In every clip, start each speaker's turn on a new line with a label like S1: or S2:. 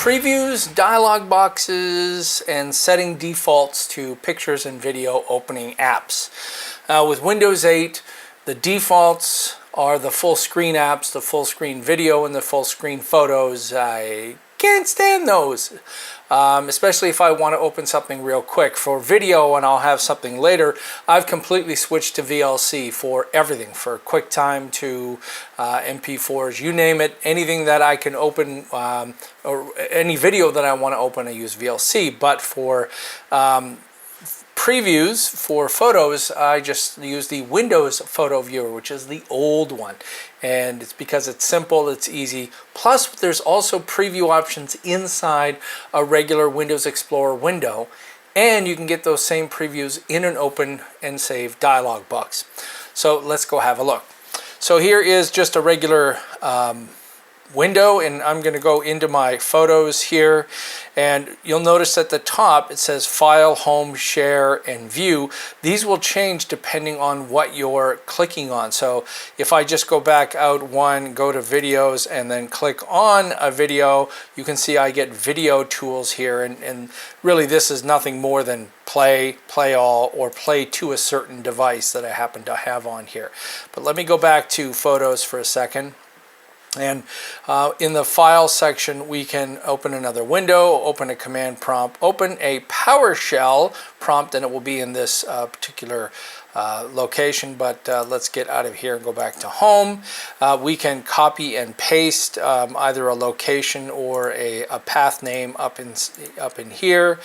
S1: previews, dialog boxes, and setting defaults to pictures and video opening apps. With Windows 8, the defaults are the full screen apps, the full screen video, and the full screen photos. I can't stand those, especially if I want to open something real quick. For video, and I'll have something later, I've completely switched to VLC for everything, for QuickTime to MP4s, you name it. Anything that I can open, or any video that I want to open, I use VLC. But for previews for photos, I just use the Windows Photo Viewer, which is the old one, and it's because it's simple, it's easy. Plus, there's also preview options inside a regular Windows Explorer window, and you can get those same previews in an open and save dialog box. So let's go have a look. So here is just a regular window, and I'm going to go into my photos here, and you'll notice at the top it says File, Home, Share, and View. These will change depending on what you're clicking on. So if I just go back out one, go to Videos, and then click on a video, you can see I get video tools here, and really this is nothing more than play, play all, or play to a certain device that I happen to have on here. But let me go back to Photos for a second. And in the File section, we can open another window, open a command prompt, open a PowerShell prompt, and it will be in this particular location. But let's get out of here and go back to home. We can copy and paste either a location or a path name up in here.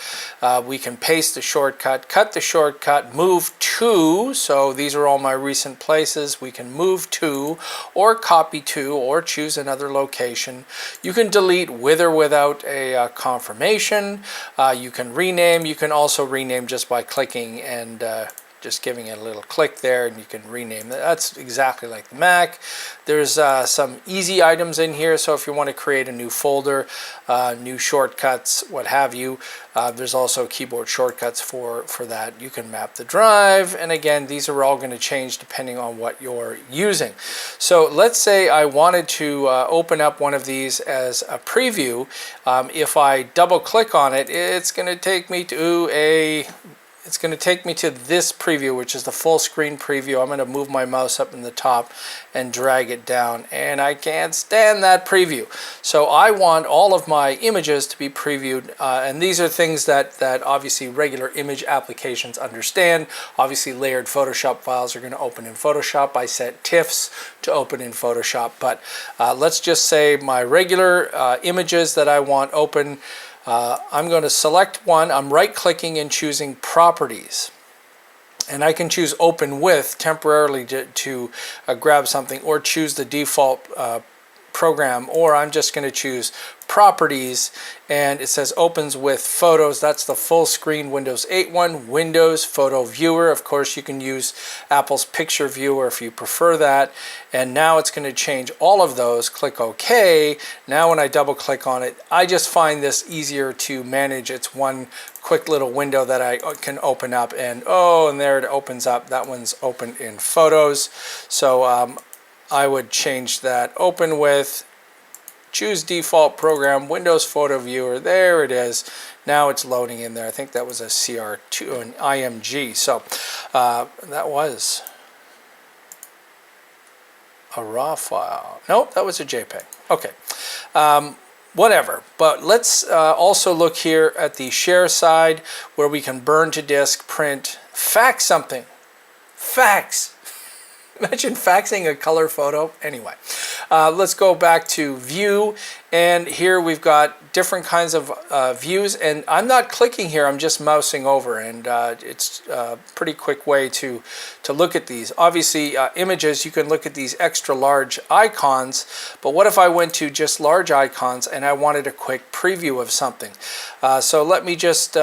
S1: We can paste the shortcut, cut the shortcut, move to. So these are all my recent places. We can move to, or copy to, or choose another location. You can delete with or without a confirmation. You can rename. You can also rename just by clicking and just giving it a little click there, and you can rename that. That's exactly like the Mac. There's some easy items in here, so if you want to create a new folder, new shortcuts, what have you, there's also keyboard shortcuts for that. You can map the drive, and again, these are all going to change depending on what you're using. So let's say I wanted to open up one of these as a preview. If I double click on it, it's going to take me to this preview, which is the full screen preview. I'm going to move my mouse up in the top and drag it down, and I can't stand that preview. So I want all of my images to be previewed, and these are things that obviously regular image applications understand. Obviously, layered Photoshop files are going to open in Photoshop. I set TIFFs to open in Photoshop, but let's just say my regular images that I want open. I'm going to select one. I'm right-clicking and choosing Properties. And I can choose Open With temporarily to grab something, or choose the default program, or I'm just going to choose Properties, and it says opens with photos. That's the full screen Windows 8 one. Windows Photo Viewer. Of course, you can use Apple's Picture Viewer if you prefer that. And now it's going to change all of those. Click OK. Now when I double click on it, I just find this easier to manage. It's one quick little window that I can open up, and and there it opens up. That one's open in Photos. So I would change that. Open with, choose default program, Windows Photo Viewer. There it is. Now it's loading in there. I think that was a CR2, an IMG. So that was a RAW file. Nope, that was a JPEG. Okay. Whatever. But let's also look here at the share side, where we can burn to disk, print, fax something. Fax. Imagine faxing a color photo. Anyway, let's go back to View, and here we've got different kinds of views, and I'm not clicking here, I'm just mousing over, and it's a pretty quick way to look at these. Obviously, images, you can look at these extra large icons, but what if I went to just large icons and I wanted a quick preview of something? So let me just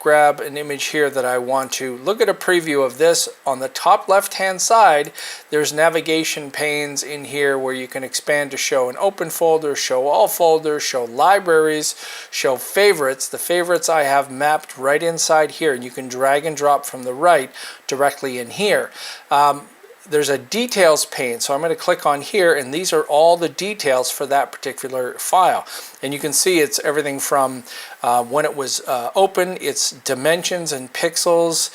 S1: grab an image here that I want to look at a preview of this. On the top left hand side, there's navigation panes in here where you can expand to show an open folder, show all folders, show libraries, show favorites. The favorites I have mapped right inside here, and you can drag and drop from the right directly in here. there's a details pane, so I'm going to click on here, and these are all the details for that particular file. And you can see it's everything from when it was open, its dimensions and pixels,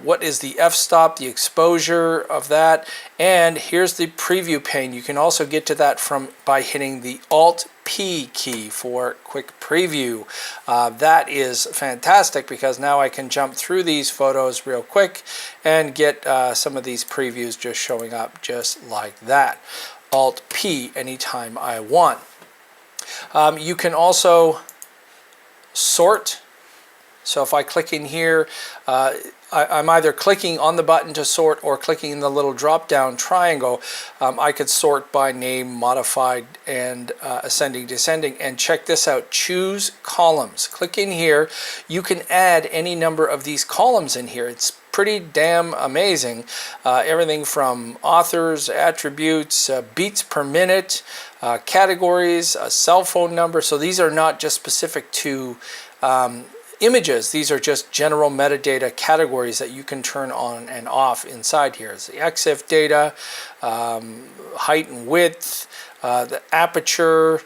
S1: what is the f-stop, the exposure of that, and here's the preview pane. You can also get to that by hitting the Alt-P key for quick preview. That is fantastic because now I can jump through these photos real quick and get some of these previews just showing up just like that. Alt-P anytime I want. You can also sort. So if I click in here, I'm either clicking on the button to sort or clicking the little drop down triangle. I could sort by name, modified, and ascending, descending. And check this out, choose columns. Click in here. You can add any number of these columns in here. It's pretty damn amazing. Everything from authors, attributes, beats per minute, categories, a cell phone number. So these are not just specific to images. These are just general metadata categories that you can turn on and off inside here. It's the EXIF data, height and width, the aperture,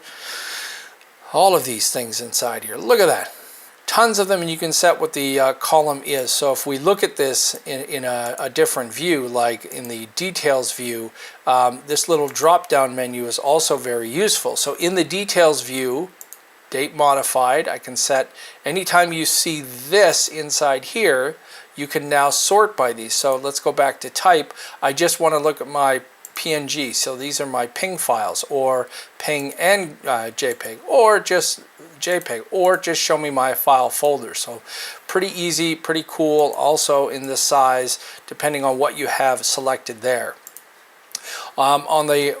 S1: all of these things inside here. Look at that. Tons of them, and you can set what the column is. So if we look at this in a different view, like in the details view, this little drop down menu is also very useful. So in the details view, date modified, I can set, anytime you see this inside here, you can now sort by these. So let's go back to type. I just want to look at my PNG. So these are my PNG files, or PNG and JPEG, or just JPEG, or just show me my file folder. So pretty easy, pretty cool. Also in the size, depending on what you have selected there. On the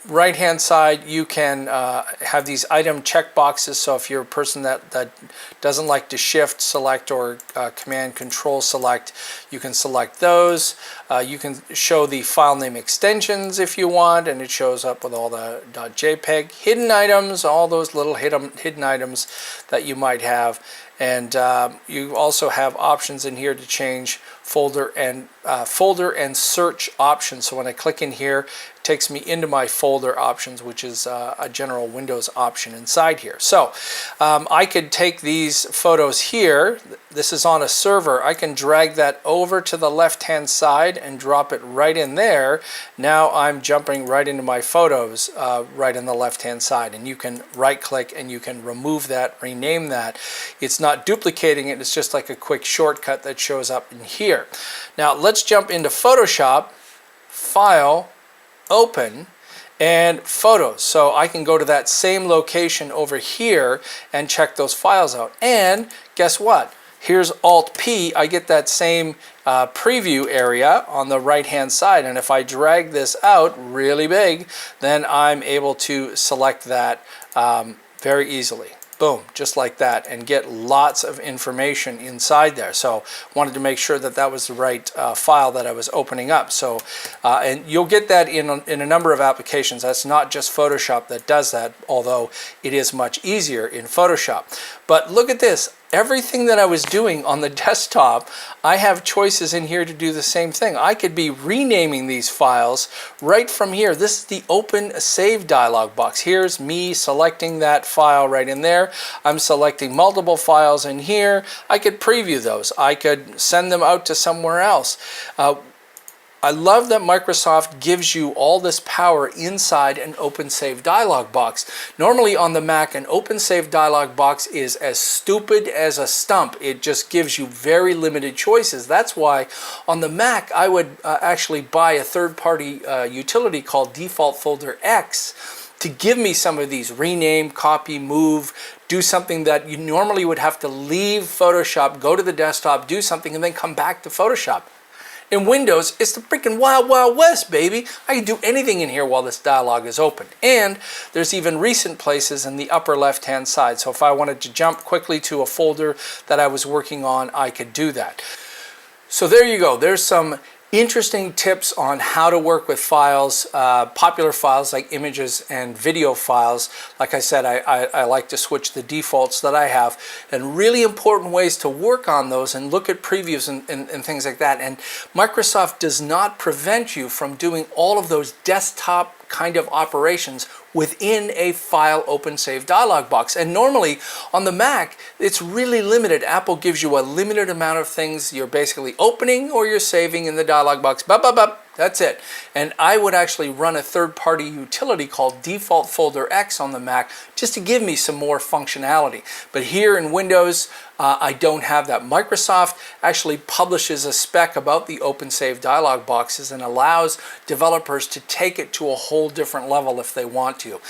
S1: right hand side, you can have these item check boxes. So if you're a person that doesn't like to shift select or command control select, you can select those. You can show the file name extensions if you want, and it shows up with all the .jpeg. Hidden items, all those little hidden items that you might have. And you also have options in here to change folder and search options. So when I click in here, it takes me into my folder options, which is a general Windows option inside here. So I could take these photos here. This is on a server. I can drag that over to the left hand side and drop it right in there. Now I'm jumping right into my photos right in the left hand side, and you can right click and you can remove that, rename that. It's not duplicating it, it's just like a quick shortcut that shows up in here. Now let's jump into Photoshop, File, Open, and Photos. So I can go to that same location over here and check those files out. And guess what? Here's Alt-P. I get that same preview area on the right hand side, and if I drag this out really big, then I'm able to select that very easily. Boom, just like that, and get lots of information inside there. So wanted to make sure that that was the right file that I was opening up. So and you'll get that in a number of applications. That's not just Photoshop that does that, although it is much easier in Photoshop. But look at this. Everything that I was doing on the desktop, I have choices in here to do the same thing. I could be renaming these files right from here. This is the Open Save dialog box. Here's me selecting that file right in there. I'm selecting multiple files in here. I could preview those. I could send them out to somewhere else. I love that Microsoft gives you all this power inside an Open Save dialog box. Normally on the Mac, an Open Save dialog box is as stupid as a stump. It just gives you very limited choices. That's why on the Mac, I would actually buy a third-party utility called Default Folder X to give me some of these: rename, copy, move, do something that you normally would have to leave Photoshop, go to the desktop, do something, and then come back to Photoshop. In Windows, it's the freaking wild, wild west, baby. I can do anything in here while this dialog is open. And there's even recent places in the upper left-hand side. So if I wanted to jump quickly to a folder that I was working on, I could do that. So there you go. There's some interesting tips on how to work with files, popular files like images and video files. Like I said, I like to switch the defaults that I have, and really important ways to work on those and look at previews and things like that. And Microsoft does not prevent you from doing all of those desktop kind of operations within a file open save dialog box. And normally on the Mac, it's really limited. Apple gives you a limited amount of things you're basically opening or you're saving in the dialog box. That's it. And I would actually run a third-party utility called Default Folder X on the Mac just to give me some more functionality. But here in Windows, I don't have that. Microsoft actually publishes a spec about the OpenSave dialog boxes and allows developers to take it to a whole different level if they want to.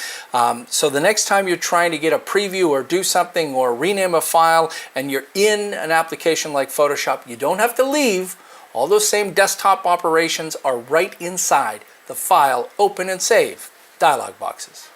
S1: So the next time you're trying to get a preview or do something or rename a file and you're in an application like Photoshop, you don't have to leave. All those same desktop operations are right inside the File, Open, and Save dialog boxes.